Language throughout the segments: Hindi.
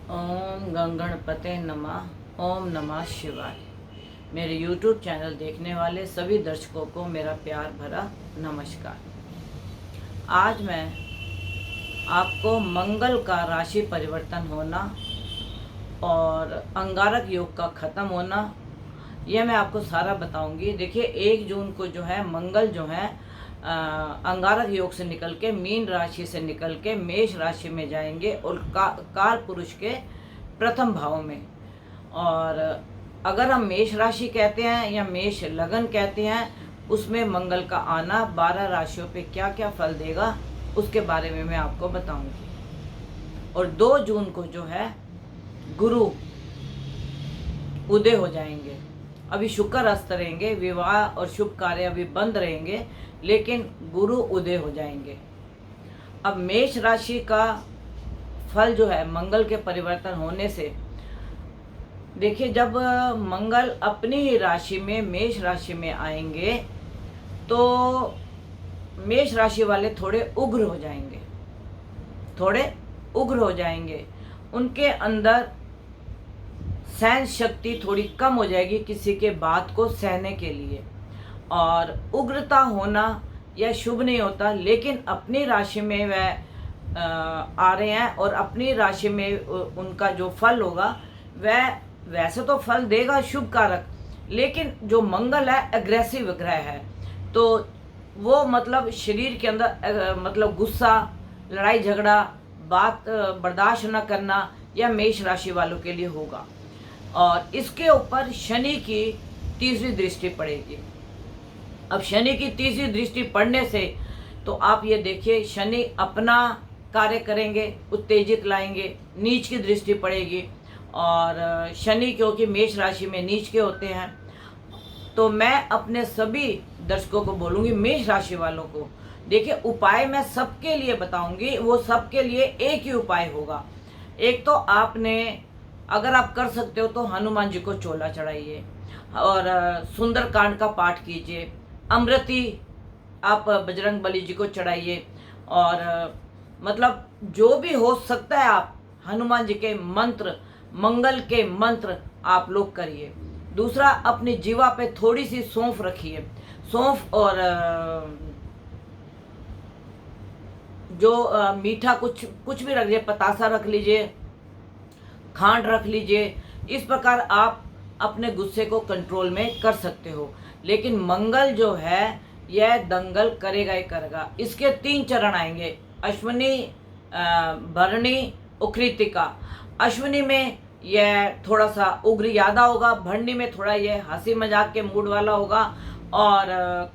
ओम गंगणपते नमः। ओम नमः शिवाय। मेरे YouTube चैनल देखने वाले सभी दर्शकों को मेरा प्यार भरा नमस्कार। आज मैं आपको मंगल का राशि परिवर्तन होना और अंगारक योग का ख़त्म होना, यह मैं आपको सारा बताऊंगी। देखिए, 1 जून को जो है मंगल जो है अंगारक योग से निकल के मीन राशि से निकल के मेष राशि में जाएंगे और काल पुरुष के प्रथम भाव में। और अगर हम मेष राशि कहते हैं या मेष लगन कहते हैं, उसमें मंगल का आना 12 राशियों पे क्या क्या फल देगा उसके बारे में मैं आपको बताऊंगी। और 2 जून को जो है गुरु उदय हो जाएंगे। अभी शुक्र अस्त रहेंगे, विवाह और शुभ कार्य अभी बंद रहेंगे, लेकिन गुरु उदय हो जाएंगे। अब मेष राशि का फल जो है मंगल के परिवर्तन होने से, देखिए, जब मंगल अपनी ही राशि में मेष राशि में आएंगे तो मेष राशि वाले थोड़े उग्र हो जाएंगे, उनके अंदर सहन शक्ति थोड़ी कम हो जाएगी किसी के बात को सहने के लिए। और उग्रता होना यह शुभ नहीं होता, लेकिन अपनी राशि में वह आ रहे हैं और अपनी राशि में उनका जो फल होगा वह वैसे तो फल देगा शुभ कारक, लेकिन जो मंगल है एग्रेसिव ग्रह है, तो वो मतलब शरीर के अंदर मतलब गुस्सा, लड़ाई झगड़ा, बात बर्दाश्त न करना, यह मेष राशि वालों के लिए होगा। और इसके ऊपर शनि की तीसरी दृष्टि पड़ेगी। अब शनि की तीसरी दृष्टि पड़ने से तो आप ये देखिए, शनि अपना कार्य करेंगे, उत्तेजित लाएंगे, नीच की दृष्टि पड़ेगी। और शनि क्योंकि मेष राशि में नीच के होते हैं, तो मैं अपने सभी दर्शकों को बोलूँगी, मेष राशि वालों को, देखिए, उपाय मैं सबके लिए बताऊंगी, वो सबके लिए एक ही उपाय होगा। एक तो आपने, अगर आप कर सकते हो तो हनुमान जी को चोला चढ़ाइए और सुंदरकांड का पाठ कीजिए, अमृति आप बजरंग बली जी को चढ़ाइए। और मतलब जो भी हो सकता है आप हनुमान जी के मंत्र, मंगल के मंत्र आप लोग करिए। दूसरा, अपनी जीवा पे थोड़ी सी सौंफ रखिए, सौंफ और जो मीठा कुछ भी रख लीजिए, पतासा रख लीजिए, खांड रख लीजिए। इस प्रकार आप अपने गुस्से को कंट्रोल में कर सकते हो। लेकिन मंगल जो है यह दंगल करेगा ही करेगा। इसके 3 चरण आएंगे, अश्विनी, भरणी और कृतिका। अश्विनी में यह थोड़ा सा उग्र यादा होगा, भरणी में थोड़ा यह हंसी मजाक के मूड वाला होगा, और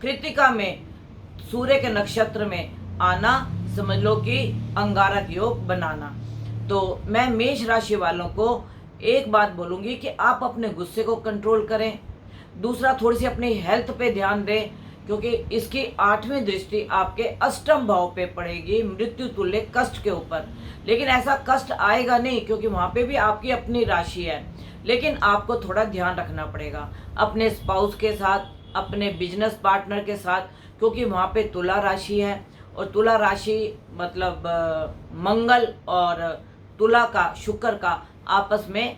कृतिका में सूर्य के नक्षत्र में आना, समझ लो कि अंगारक योग बनाना। तो मैं मेष राशि वालों को एक बात बोलूँगी कि आप अपने गुस्से को कंट्रोल करें। दूसरा, थोड़ी सी अपनी हेल्थ पे ध्यान दें, क्योंकि इसकी 8वीं दृष्टि आपके अष्टम भाव पे पड़ेगी, मृत्यु तुल्य कष्ट के ऊपर। लेकिन ऐसा कष्ट आएगा नहीं, क्योंकि वहाँ पे भी आपकी अपनी राशि है, लेकिन आपको थोड़ा ध्यान रखना पड़ेगा अपने स्पाउस के साथ, अपने बिजनेस पार्टनर के साथ, क्योंकि वहाँ पे तुला राशि है। और तुला राशि मतलब मंगल और तुला का, शुक्र का आपस में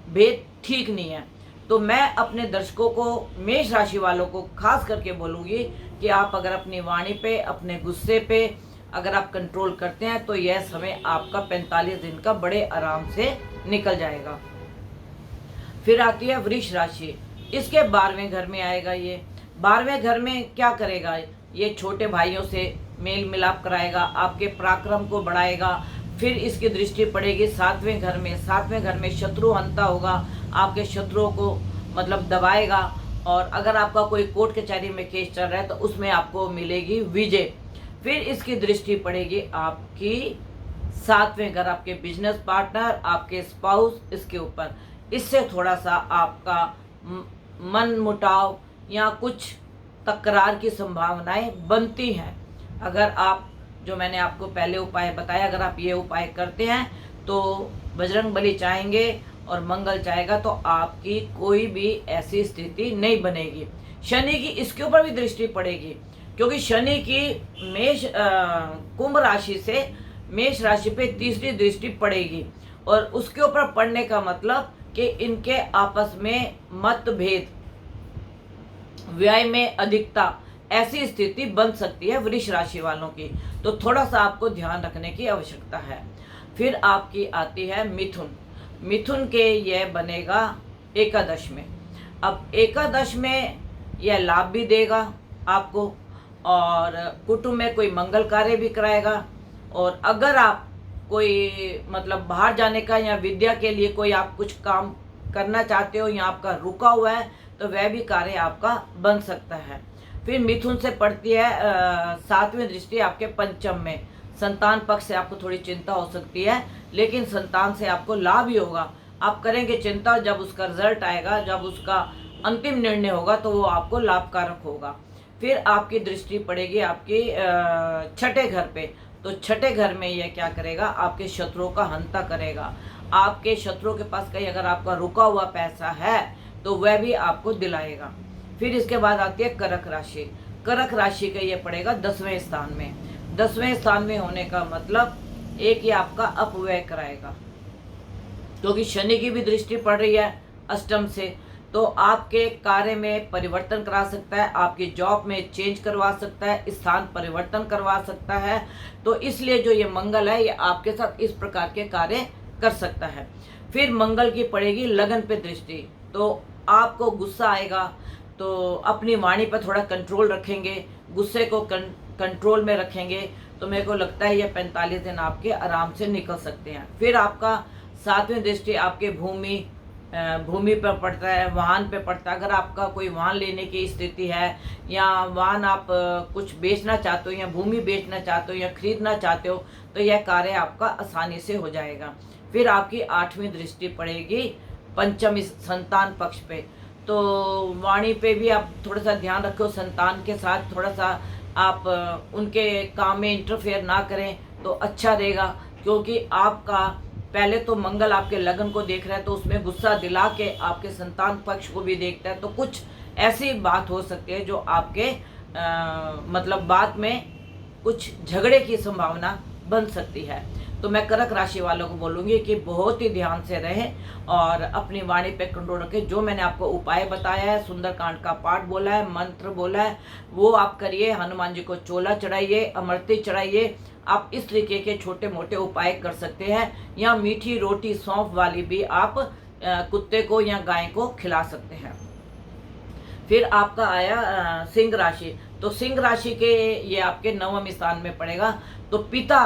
भेद ठीक नहीं है। तो मैं अपने दर्शकों को, मेष राशि वालों को खास करके बोलूँगी कि आप अगर अपनी वाणी पे, अपने गुस्से पे अगर आप कंट्रोल करते हैं तो यह समय आपका 45 दिन का बड़े आराम से निकल जाएगा। फिर आती है वृष राशि, इसके 12वें घर में आएगा। ये 12वें घर में क्या करेगा? ये छोटे भाइयों से मेल मिलाप कराएगा, आपके पराक्रम को बढ़ाएगा। फिर इसकी दृष्टि पड़ेगी 7वें घर में। 7वें घर में शत्रु हंता होगा, आपके शत्रुओं को मतलब दबाएगा। और अगर आपका कोई कोर्ट कचहरी में केस चल रहा है तो उसमें आपको मिलेगी विजय। फिर इसकी दृष्टि पड़ेगी आपकी 7वें घर, आपके बिजनेस पार्टनर, आपके स्पाउस, इसके ऊपर। इससे थोड़ा सा आपका मन मुटाव या कुछ तकरार की संभावनाएं बनती हैं। अगर आप, जो मैंने आपको पहले उपाय बताया, अगर आप ये उपाय करते हैं तो बजरंग बली चाहेंगे और मंगल चाहेगा तो आपकी कोई भी ऐसी स्थिति नहीं बनेगी। शनि की इसके ऊपर भी दृष्टि पड़ेगी, क्योंकि शनि की कुंभ राशि से मेष राशि पे तीसरी दृष्टि पड़ेगी। और उसके ऊपर पड़ने का मतलब कि इनके आपस में मतभेद, व्यय में अधिकता, ऐसी स्थिति बन सकती है वृष राशि वालों की। तो थोड़ा सा आपको ध्यान रखने की आवश्यकता है। फिर आपकी आती है मिथुन। मिथुन के यह बनेगा एकादश में। अब एकादश में यह लाभ भी देगा आपको और कुटुंब में कोई मंगल कार्य भी कराएगा। और अगर आप कोई मतलब बाहर जाने का या विद्या के लिए कोई आप कुछ काम करना चाहते हो या आपका रुका हुआ है तो वह भी कार्य आपका बन सकता है। फिर मिथुन से पड़ती है 7वीं दृष्टि आपके पंचम में। संतान पक्ष से आपको थोड़ी चिंता हो सकती है, लेकिन संतान से आपको लाभ ही होगा। आप करेंगे चिंता, जब उसका रिजल्ट आएगा, जब उसका अंतिम निर्णय होगा तो वो आपको लाभकारक होगा। फिर आपकी दृष्टि पड़ेगी आपके छठे घर पे। तो छठे घर में यह क्या करेगा, आपके शत्रुओं का हंता करेगा। आपके शत्रुओं के पास कहीं अगर आपका रुका हुआ पैसा है तो वह भी आपको दिलाएगा। फिर इसके बाद आती है कर्क राशि। कर्क राशि का ये पड़ेगा 10वें स्थान में। 10वें स्थान में होने का मतलब एक ही आपका अपव्यय कराएगा, क्योंकि शनि की भी दृष्टि पड़ रही है अष्टम से। तो आपके कार्य में परिवर्तन करा सकता है, आपकी जॉब में चेंज करवा सकता है, स्थान परिवर्तन करवा सकता है। तो इसलिए जो ये मंगल है ये आपके साथ इस प्रकार के कार्य कर सकता है। फिर मंगल की पड़ेगी लगन पे दृष्टि। तो आपको गुस्सा आएगा तो अपनी वाणी पर थोड़ा कंट्रोल रखेंगे, गुस्से को कंट्रोल में रखेंगे तो मेरे को लगता है ये 45 दिन आपके आराम से निकल सकते हैं। फिर आपका 7वीं दृष्टि आपके भूमि पर पड़ता है, वाहन पे पड़ता है। अगर आपका कोई वाहन लेने की स्थिति है या वाहन आप कुछ बेचना चाहते हो या भूमि बेचना चाहते हो या खरीदना चाहते हो तो यह कार्य आपका आसानी से हो जाएगा। फिर आपकी 8वीं दृष्टि पड़ेगी पंचम संतान पक्ष पे। तो वाणी पे भी आप थोड़ा सा ध्यान रखो, संतान के साथ थोड़ा सा आप उनके काम में इंटरफेयर ना करें तो अच्छा रहेगा। क्योंकि आपका पहले तो मंगल आपके लगन को देख रहा है तो उसमें गुस्सा दिला के आपके संतान पक्ष को भी देखता है। तो कुछ ऐसी बात हो सकती है जो आपके मतलब बात में कुछ झगड़े की संभावना बन सकती है। तो मैं कर्क राशि वालों को बोलूँगी कि बहुत ही ध्यान से रहें और अपनी वाणी पे कंट्रोल रखें। जो मैंने आपको उपाय बताया है, सुंदरकांड का पाठ बोला है, मंत्र बोला है, वो आप करिए। हनुमान जी को चोला चढ़ाइए, अमृति चढ़ाइए। आप इस तरीके के छोटे मोटे उपाय कर सकते हैं। या मीठी रोटी सौंफ वाली भी आप कुत्ते को या गाय को खिला सकते हैं। फिर आपका आया सिंह राशि। तो सिंह राशि के ये आपके 9वें स्थान में पड़ेगा। तो पिता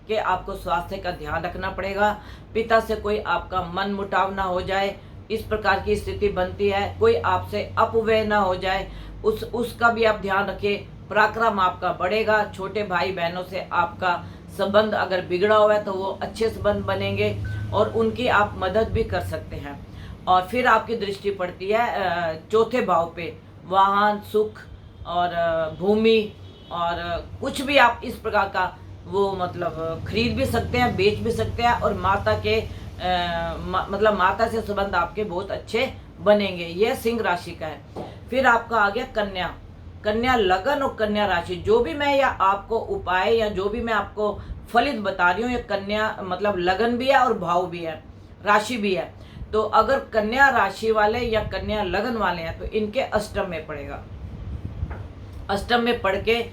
के आपको स्वास्थ्य का ध्यान रखना पड़ेगा। पिता से कोई आपका मन मुटाव ना हो जाए, इस प्रकार की स्थिति बनती है। कोई आपसे अपव्यय ना हो जाए, उसका भी आप ध्यान रखें। पराक्रम आपका बढ़ेगा। छोटे भाई बहनों से आपका संबंध अगर बिगड़ा हुआ है तो वो अच्छे संबंध बनेंगे और उनकी आप मदद भी कर सकते हैं। और फिर आपकी दृष्टि पड़ती है चौथे भाव पे। वाहन, सुख और भूमि और कुछ भी आप इस प्रकार का वो मतलब खरीद भी सकते हैं, बेच भी सकते हैं। और माता के मतलब माता से संबंध आपके बहुत अच्छे बनेंगे। यह सिंह राशि का है। फिर आपका आ गया कन्या। कन्या लगन और कन्या राशि। जो भी मैं या आपको उपाय या जो भी मैं आपको फलित बता रही हूँ, ये कन्या मतलब लगन भी है और भाव भी है, राशि भी है। तो अगर कन्या राशि वाले या कन्या लगन वाले हैं तो इनके अष्टम में पड़ेगा। अष्टम में पढ़ के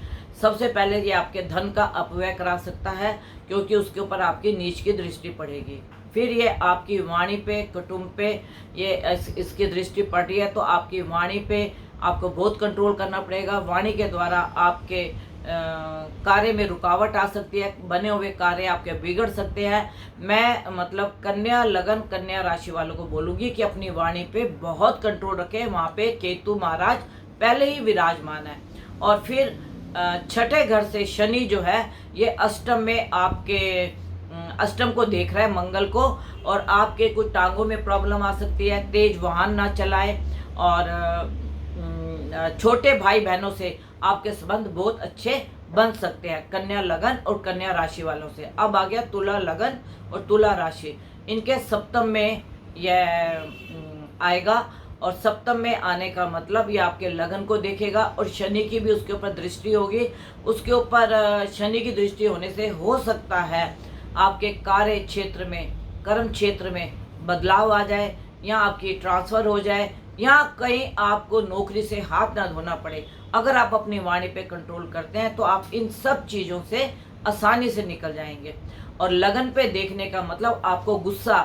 सबसे पहले ये आपके धन का अपव्यय करा सकता है, क्योंकि उसके ऊपर आपकी नीच की दृष्टि पड़ेगी। फिर ये आपकी वाणी पे, कुटुंब पे ये इसकी दृष्टि पड़ रही है तो आपकी वाणी पे आपको बहुत कंट्रोल करना पड़ेगा। वाणी के द्वारा आपके कार्य में रुकावट आ सकती है, बने हुए कार्य आपके बिगड़ सकते हैं। मैं मतलब कन्या लगन कन्या राशि वालों को बोलूँगी कि अपनी वाणी पे बहुत कंट्रोल रखें। वहाँ पे केतु महाराज पहले ही विराजमान है। और फिर छठे घर से शनि जो है ये अष्टम में आपके अष्टम को देख रहा है, मंगल को। और आपके कुछ टांगों में प्रॉब्लम आ सकती है, तेज वाहन ना चलाएं। और छोटे भाई बहनों से आपके संबंध बहुत अच्छे बन सकते हैं, कन्या लगन और कन्या राशि वालों से। अब आ गया तुला लगन और तुला राशि। इनके सप्तम में यह आएगा और सप्तम में आने का मतलब ये आपके लगन को देखेगा और शनि की भी उसके ऊपर दृष्टि होगी। उसके ऊपर शनि की दृष्टि होने से हो सकता है आपके कार्य क्षेत्र में कर्म क्षेत्र में बदलाव आ जाए, या आपकी ट्रांसफ़र हो जाए, या कहीं आपको नौकरी से हाथ ना धोना पड़े। अगर आप अपनी वाणी पे कंट्रोल करते हैं तो आप इन सब चीज़ों से आसानी से निकल जाएंगे। और लगन पे देखने का मतलब आपको गुस्सा,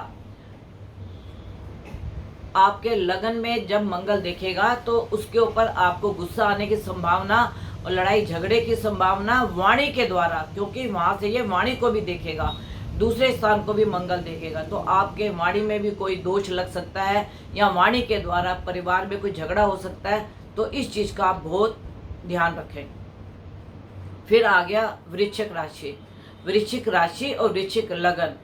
आपके लगन में जब मंगल देखेगा तो उसके ऊपर आपको गुस्सा आने की संभावना और लड़ाई झगड़े की संभावना वाणी के द्वारा, क्योंकि वहाँ से ये वाणी को भी देखेगा, दूसरे स्थान को भी मंगल देखेगा, तो आपके वाणी में भी कोई दोष लग सकता है, या वाणी के द्वारा परिवार में कोई झगड़ा हो सकता है। तो इस चीज़ का आप बहुत ध्यान रखें। फिर आ गया वृश्चिक राशि। वृश्चिक राशि और वृश्चिक लगन,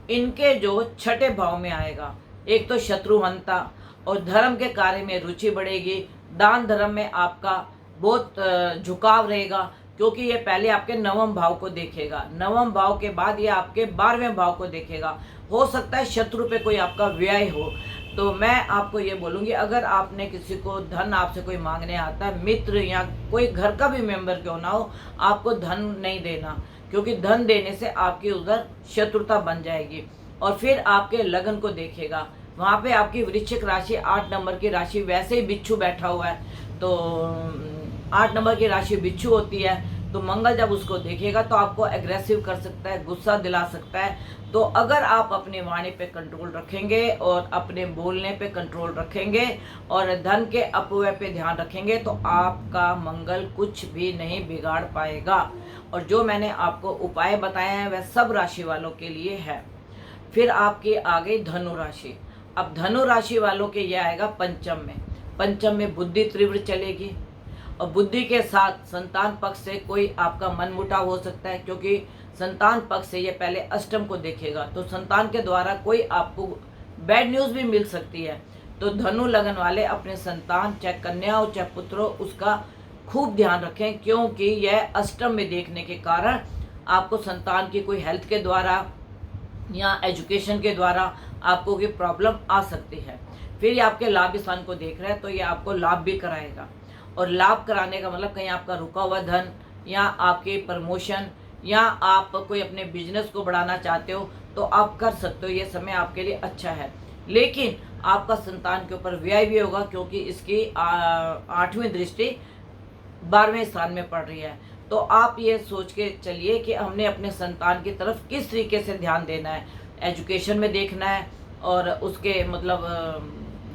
इनके जो छठे भाव में आएगा, एक तो शत्रुहंता और धर्म के कार्य में रुचि बढ़ेगी। दान धर्म में आपका बहुत झुकाव रहेगा, क्योंकि ये पहले आपके नवम भाव को देखेगा, नवम भाव के बाद ये आपके 12वें भाव को देखेगा। हो सकता है शत्रु पे कोई आपका व्यय हो। तो मैं आपको ये बोलूँगी, अगर आपने किसी को धन आपसे कोई मांगने आता है, मित्र या कोई घर का भी मेंबर क्यों ना हो, आपको धन नहीं देना, क्योंकि धन देने से आपकी उधर शत्रुता बन जाएगी। और फिर आपके लगन को देखेगा, वहाँ पे आपकी वृश्चिक राशि 8 नंबर की राशि, वैसे ही बिच्छू बैठा हुआ है, तो 8 नंबर की राशि बिच्छू होती है, तो मंगल जब उसको देखेगा तो आपको एग्रेसिव कर सकता है, गुस्सा दिला सकता है। तो अगर आप अपनी वाणी पे कंट्रोल रखेंगे और अपने बोलने पे कंट्रोल रखेंगे और धन के अपव्यय पे ध्यान रखेंगे तो आपका मंगल कुछ भी नहीं बिगाड़ पाएगा। और जो मैंने आपको उपाय बताए हैं वह सब राशि वालों के लिए है। फिर आपकी आ गई धनु राशि। अब धनु राशि वालों के ये आएगा पंचम में। पंचम में बुद्धि तीव्र चलेगी, और बुद्धि के साथ संतान पक्ष से कोई आपका मनमुटाव हो सकता है, क्योंकि संतान पक्ष से ये पहले अष्टम को देखेगा, तो संतान के द्वारा कोई आपको बैड न्यूज़ भी मिल सकती है। तो धनु लगन वाले अपने संतान, चाहे कन्या हो चाहे पुत्र हो, उसका खूब ध्यान रखें, क्योंकि यह अष्टम में देखने के कारण आपको संतान की कोई हेल्थ के द्वारा या एजुकेशन के द्वारा आपको कोई प्रॉब्लम आ सकती है। फिर ये आपके लाभ स्थान को देख रहे हैं, तो ये आपको लाभ भी कराएगा। और लाभ कराने का मतलब कहीं आपका रुका हुआ धन, या आपके प्रमोशन, या आप कोई अपने बिजनेस को बढ़ाना चाहते हो तो आप कर सकते हो, ये समय आपके लिए अच्छा है। लेकिन आपका संतान के ऊपर व्यय भी होगा, क्योंकि इसकी 8वीं दृष्टि 12वें स्थान में पड़ रही है। तो आप ये सोच के चलिए कि हमने अपने संतान की तरफ किस तरीके से ध्यान देना है, एजुकेशन में देखना है, और उसके मतलब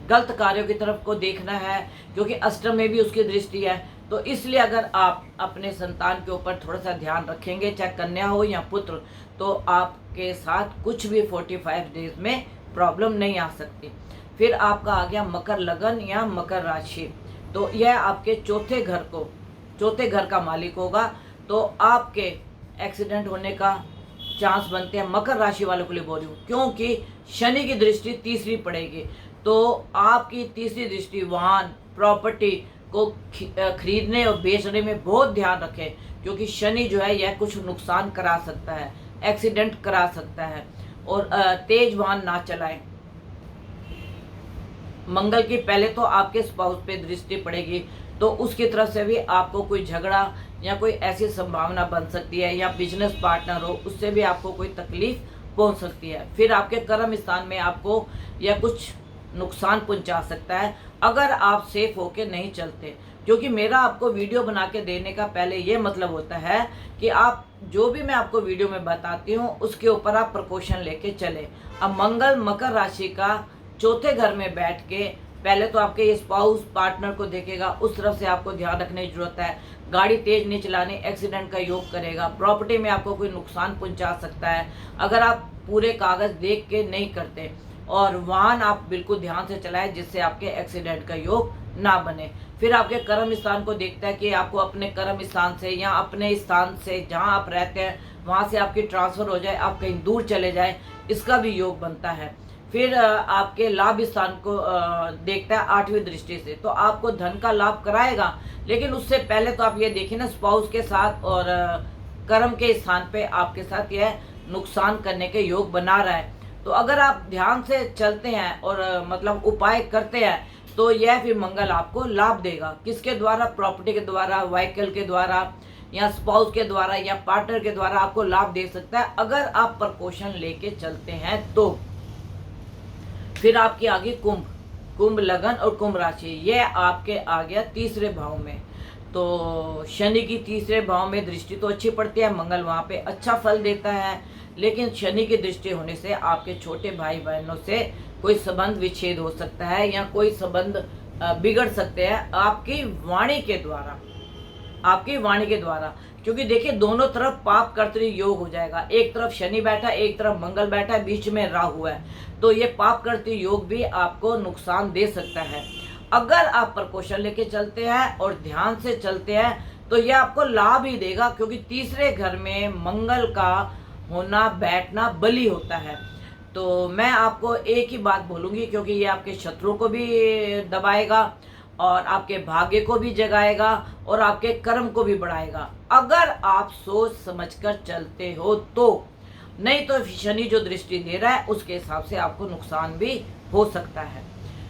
गलत कार्यों की तरफ को देखना है, क्योंकि अष्टम में भी उसकी दृष्टि है। तो इसलिए अगर आप अपने संतान के ऊपर थोड़ा सा ध्यान रखेंगे, चाहे कन्या हो या पुत्र, तो आपके साथ कुछ भी 45 डेज में प्रॉब्लम नहीं आ सकती। फिर आपका आ गया मकर लगन या मकर राशि। तो यह आपके चौथे घर का मालिक होगा, तो आपके एक्सीडेंट होने का चांस बनते हैं। मकर राशि वालों के लिए बोल रही हूँ, क्योंकि शनि की दृष्टि तीसरी पड़ेगी, तो आपकी तीसरी दृष्टि वाहन प्रॉपर्टी को खरीदने और बेचने में बहुत ध्यान रखें, क्योंकि शनि जो है यह कुछ नुकसान करा सकता है, एक्सीडेंट करा सकता है। और तेज वाहन ना चलाएं। मंगल की पहले तो आपके स्पाउस पे दृष्टि पड़ेगी, तो उसकी तरफ से भी आपको कोई झगड़ा या कोई ऐसी संभावना बन सकती है, या बिजनेस पार्टनर हो उससे भी आपको कोई तकलीफ पहुंच सकती है। फिर आपके कर्म स्थान में आपको यह कुछ नुकसान पहुंचा सकता है अगर आप सेफ होके नहीं चलते, क्योंकि मेरा आपको वीडियो बना के देने का पहले ये मतलब होता है कि आप जो भी मैं आपको वीडियो में बताती हूँ उसके ऊपर आप प्रिकॉशन लेके चले। अब मंगल मकर राशि का चौथे घर में बैठ के पहले तो आपके स्पाउस पार्टनर को देखेगा, उस तरफ से आपको ध्यान रखने की जरूरत है। गाड़ी तेज नहीं चलाने, एक्सीडेंट का योग करेगा। प्रॉपर्टी में आपको कोई नुकसान पहुंचा सकता है अगर आप पूरे कागज देख के नहीं करते, और वाहन आप बिल्कुल ध्यान से चलाएं जिससे आपके एक्सीडेंट का योग ना बने। फिर आपके कर्म स्थान को देखता है कि आपको अपने कर्म स्थान से या अपने स्थान से जहां आप रहते हैं वहां से आपकी ट्रांसफ़र हो जाए, आप कहीं दूर चले जाए, इसका भी योग बनता है। फिर आपके लाभ स्थान को देखता है 8वीं दृष्टि से, तो आपको धन का लाभ कराएगा। लेकिन उससे पहले तो आप ये देखिए ना, स्पाउस के साथ और कर्म के स्थान पे आपके साथ यह नुकसान करने के योग बना रहा है। तो अगर आप ध्यान से चलते हैं और मतलब उपाय करते हैं तो यह फिर मंगल आपको लाभ देगा। किसके द्वारा? प्रॉपर्टी के द्वारा, व्हीकल के द्वारा, या स्पाउस के द्वारा, या पार्टनर के द्वारा आपको लाभ दे सकता है अगर आप प्रिकॉशन लेके चलते हैं। तो फिर आपकी आ गई कुंभ, कुंभ लगन और कुंभ राशि, ये आपके आ गया तीसरे भाव में। तो शनि की तीसरे भाव में दृष्टि तो अच्छी पड़ती है, मंगल वहाँ पे अच्छा फल देता है, लेकिन शनि की दृष्टि होने से आपके छोटे भाई बहनों से कोई संबंध विच्छेद हो सकता है या कोई संबंध बिगड़ सकते हैं आपकी वाणी के द्वारा, आपकी वाणी के द्वारा। क्योंकि देखिए दोनों तरफ पाप कर्तृ योग हो जाएगा, एक तरफ शनि बैठा, एक तरफ मंगल बैठा, बीच में राहु है, तो ये पाप कर्तृ योग भी आपको नुकसान दे सकता है। अगर आप प्रकोशन लेके चलते हैं और ध्यान से चलते हैं तो ये आपको लाभ ही देगा, क्योंकि तीसरे घर में मंगल का होना बैठना बली होता है। तो मैं आपको एक ही बात बोलूँगी, क्योंकि ये आपके शत्रुओं को भी दबाएगा और आपके भाग्य को भी जगाएगा और आपके कर्म को भी बढ़ाएगा, अगर आप सोच समझकर चलते हो तो। नहीं तो शनि जो दृष्टि दे रहा है उसके हिसाब से आपको नुकसान भी हो सकता है।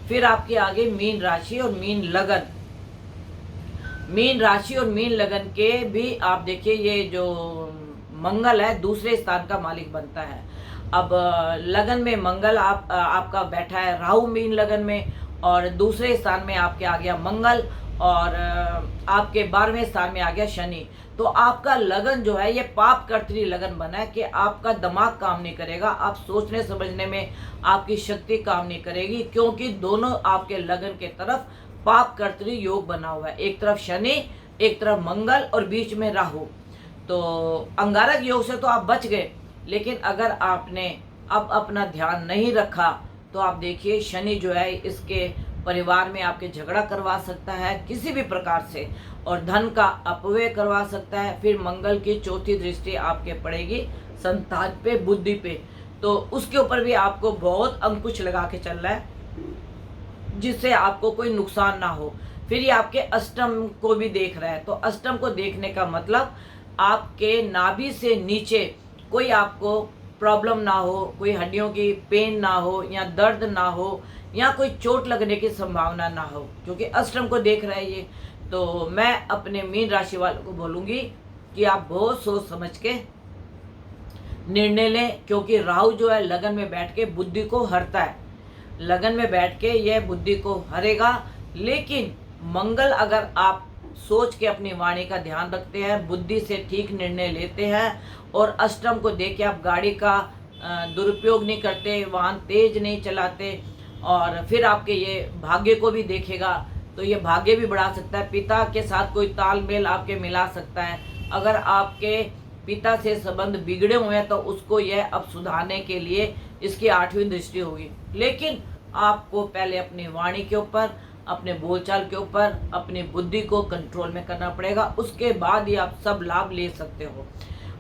फिर आपके आगे मीन राशि और मीन लगन, मीन राशि और मीन लगन के भी आप देखिए, ये जो मंगल है दूसरे स्थान का मालिक बनता है। अब लगन में मंगल आपका बैठा है राहु मीन लगन में, और दूसरे स्थान में आपके आ गया मंगल, और आपके 12वें स्थान में आ गया शनि। तो आपका लगन जो है ये पाप कर्तरी लगन बना है कि आपका दिमाग काम नहीं करेगा, आप सोचने समझने में आपकी शक्ति काम नहीं करेगी, क्योंकि दोनों आपके लगन के तरफ पाप कर्तरी योग बना हुआ है, एक तरफ शनि, एक तरफ मंगल और बीच में राहु। तो अंगारक योग से तो आप बच गए, लेकिन अगर आपने अब अपना ध्यान नहीं रखा तो आप देखिए शनि जो है इसके परिवार में आपके झगड़ा करवा सकता है किसी भी प्रकार से, और धन का अपव्यय करवा सकता है। फिर मंगल की चौथी दृष्टि आपके पड़ेगी संतान पे, बुद्धि पे, तो उसके ऊपर भी आपको बहुत अंकुश लगा के चलना है जिससे आपको कोई नुकसान ना हो। फिर ये आपके अष्टम को भी देख रहा है, तो अष्टम को देखने का मतलब आपके नाभि से नीचे कोई आपको प्रॉब्लम ना हो, कोई हड्डियों की पेन ना हो या दर्द ना हो या कोई चोट लगने की संभावना ना हो, क्योंकि अष्टम को देख रहा है ये। तो मैं अपने मीन राशि वालों को बोलूँगी कि आप बहुत सोच समझ के निर्णय लें, क्योंकि राहु जो है लगन में बैठ के बुद्धि को हरता है, लगन में बैठ के यह बुद्धि को हरेगा। लेकिन मंगल अगर आप सोच के अपनी वाणी का ध्यान रखते हैं, बुद्धि से ठीक निर्णय लेते हैं और अष्टम को देख के आप गाड़ी का दुरुपयोग नहीं करते, वाहन तेज नहीं चलाते, और फिर आपके ये भाग्य को भी देखेगा तो ये भाग्य भी बढ़ा सकता है। पिता के साथ कोई तालमेल आपके मिला सकता है, अगर आपके पिता से संबंध बिगड़े हुए हैं तो उसको यह अब सुधारने के लिए इसकी 8वीं दृष्टि होगी। लेकिन आपको पहले अपनी वाणी के ऊपर, अपने बोलचाल के ऊपर, अपनी बुद्धि को कंट्रोल में करना पड़ेगा, उसके बाद ही आप सब लाभ ले सकते हो।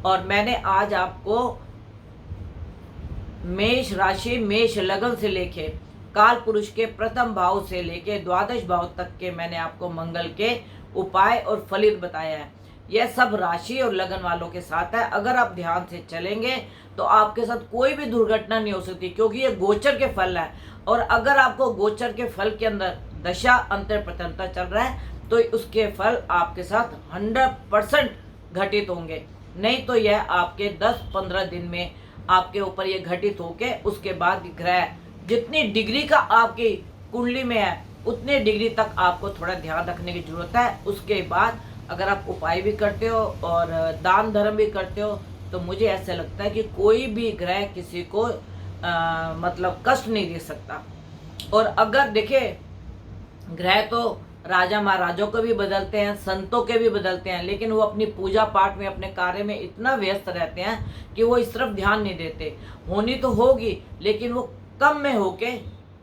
और मैंने आज आपको मेष राशि, मेष लगन से लेके काल पुरुष के प्रथम भाव से लेके द्वादश भाव तक के मैंने आपको मंगल के उपाय और फलित बताया है। यह सब राशि और लगन वालों के साथ है। अगर आप ध्यान से चलेंगे तो आपके साथ कोई भी दुर्घटना नहीं हो सकती, क्योंकि ये गोचर के फल है। और अगर आपको गोचर के फल के अंदर दशा अंतर प्रतनता चल रहा है तो उसके फल आपके साथ 100% घटित होंगे, नहीं तो यह आपके 10-15 दिन में आपके ऊपर ये घटित होके उसके बाद ग्रह जितनी डिग्री का आपकी कुंडली में है उतने डिग्री तक आपको थोड़ा ध्यान रखने की जरूरत है। उसके बाद अगर आप उपाय भी करते हो और दान धर्म भी करते हो तो मुझे ऐसा लगता है कि कोई भी ग्रह किसी को मतलब कष्ट नहीं दे सकता। और अगर देखे ग्रह तो राजा महाराजों को भी बदलते हैं, संतों के भी बदलते हैं, लेकिन वो अपनी पूजा पाठ में, अपने कार्य में इतना व्यस्त रहते हैं कि वो इस तरफ ध्यान नहीं देते। होनी तो होगी लेकिन वो कम में होके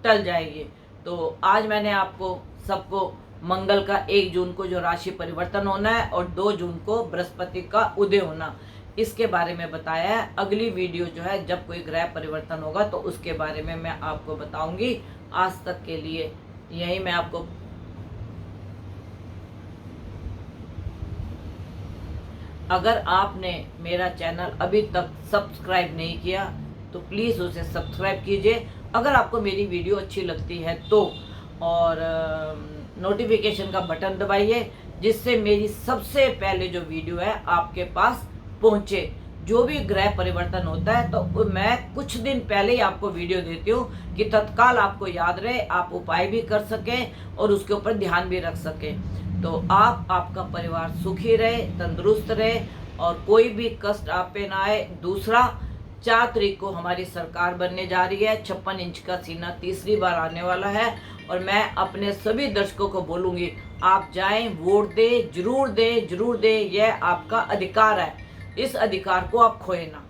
टल जाएगी। तो आज मैंने आपको सबको मंगल का 1 जून को जो राशि परिवर्तन होना है और 2 जून को बृहस्पति का उदय होना, इसके बारे में बताया है। अगली वीडियो जो है जब कोई ग्रह परिवर्तन होगा तो उसके बारे में मैं आपको बताऊंगी। आज तक के लिए यही मैं आपको अगर आपने मेरा चैनल अभी तक सब्सक्राइब नहीं किया तो प्लीज़ उसे सब्सक्राइब कीजिए अगर आपको मेरी वीडियो अच्छी लगती है तो, और नोटिफिकेशन का बटन दबाइए जिससे मेरी सबसे पहले जो वीडियो है आपके पास पहुंचे। जो भी ग्रह परिवर्तन होता है तो मैं कुछ दिन पहले ही आपको वीडियो देती हूँ कि तत्काल आपको याद रहे, आप उपाय भी कर सकें और उसके ऊपर ध्यान भी रख सकें। तो आपका परिवार सुखी रहे, तंदुरुस्त रहे और कोई भी कष्ट आप पे ना आए। दूसरा, 4 तारीख को हमारी सरकार बनने जा रही है, 56 इंच का सीना तीसरी बार आने वाला है और मैं अपने सभी दर्शकों को बोलूँगी, आप जाएं, वोट दें, जरूर दें, जरूर दें। यह आपका अधिकार है, इस अधिकार को आप खोए ना।